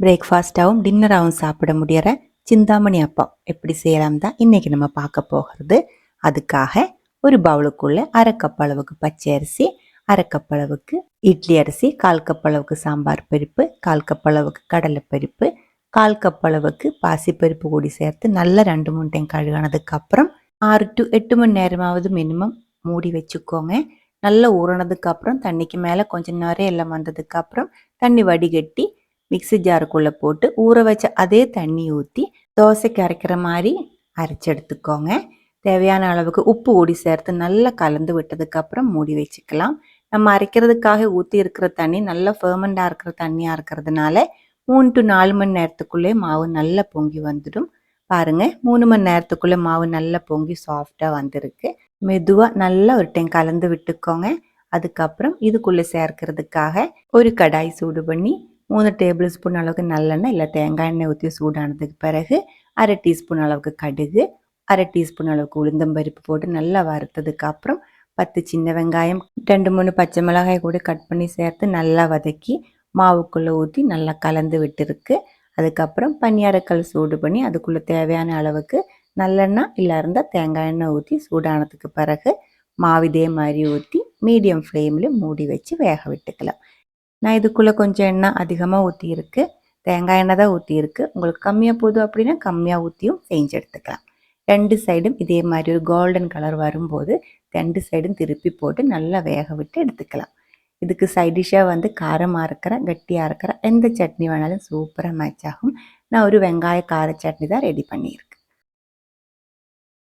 பிரேக்ஃபாஸ்ட்டாகவும் டின்னராகவும் சாப்பிட முடியற சிந்தாமணி அப்பம் எப்படி செய்யலாம் தான் இன்றைக்கி நம்ம பார்க்க போகிறது. அதுக்காக ஒரு பவுலுக்குள்ளே 1/2 கப் அளவுக்கு பச்சை அரிசி, 1/2 கப் அளவுக்கு இட்லி அரிசி, 1/4 கப் அளவுக்கு சாம்பார் பருப்பு, 1/4 கப் அளவுக்கு கடலைப்பருப்பு, 1/4 கப் அளவுக்கு பாசிப்பருப்பு கூடி சேர்த்து நல்லா 2-3 டைம் கழுகானதுக்கப்புறம் 6 to 8 மணி நேரமாவது மினிமம் மூடி வச்சுக்கோங்க. நல்லா ஊறினதுக்கப்புறம் தண்ணிக்கு மேலே கொஞ்சம் நேரம் எல்லாம் வந்ததுக்கப்புறம் தண்ணி வடிகட்டி மிக்ஸி ஜாருக்குள்ளே போட்டு ஊற வச்ச அதே தண்ணி ஊற்றி தோசைக்கு அரைக்கிற மாதிரி அரைச்சி எடுத்துக்கோங்க. தேவையான அளவுக்கு உப்பு ஊடி சேர்த்து நல்லா கலந்து விட்டதுக்கப்புறம் மூடி வச்சுக்கலாம். நம்ம அரைக்கிறதுக்காக ஊற்றி இருக்கிற தண்ணி நல்லா ஃபெர்மெண்டாக இருக்கிற தண்ணியாக இருக்கிறதுனால 3 to 4 மணி நேரத்துக்குள்ளே மாவு நல்லா பொங்கி வந்துடும். பாருங்கள், 3 மணி நேரத்துக்குள்ளே மாவு நல்லா பொங்கி சாஃப்டாக வந்திருக்கு. மெதுவாக நல்லா ஒரு டைம் கலந்து விட்டுக்கோங்க. அதுக்கப்புறம் இதுக்குள்ளே சேர்க்கறதுக்காக ஒரு கடாய் சூடு பண்ணி 3 டேபிள் ஸ்பூன் அளவுக்கு நல்லெண்ணெய் இல்லை தேங்காய் எண்ணெய் ஊற்றி சூடானதுக்கு பிறகு 1/2 டீஸ்பூன் அளவுக்கு கடுகு, 1/2 டீஸ்பூன் அளவுக்கு உளுந்தம்பருப்பு போட்டு நல்லா வறுத்ததுக்கு அப்புறம் 10 சின்ன வெங்காயம், 2-3 பச்சை மிளகாய் கூட கட் பண்ணி சேர்த்து நல்லா வதக்கி மாவுக்குள்ளே ஊற்றி நல்லா கலந்து விட்டுருக்கு. அதுக்கப்புறம் பனியாரக்கல் சூடு பண்ணி அதுக்குள்ளே தேவையான அளவுக்கு நல்லெண்ணெய் இல்லை இருந்தால் தேங்காய் எண்ணெய் ஊற்றி சூடானதுக்கு பிறகு மாவு இதே மாதிரி ஊற்றி மீடியம் ஃப்ளேமில் மூடி வச்சு வேக விட்டுக்கலாம். நான் இதுக்குள்ளே கொஞ்சம் எண்ணெய் அதிகமாக ஊற்றியிருக்கு, தேங்காய் எண்ணெய் தான் ஊற்றியிருக்கு. உங்களுக்கு கம்மியாக போதும் அப்படின்னா கம்மியாக ஊற்றியும் செஞ்சு எடுத்துக்கலாம். 2 சைடும் இதே மாதிரி ஒரு கோல்டன் கலர் வரும்போது 2 சைடும் திருப்பி போட்டு நல்லா வேக விட்டு எடுத்துக்கலாம். இதுக்கு சைடிஷ்ஷாக காரமாக இருக்கிற கட்டியாக இருக்கிற எந்த சட்னி வேணாலும் சூப்பராக மேட்ச் ஆகும். நான் ஒரு வெங்காய கார சட்னி தான் ரெடி பண்ணியிருக்கேன்.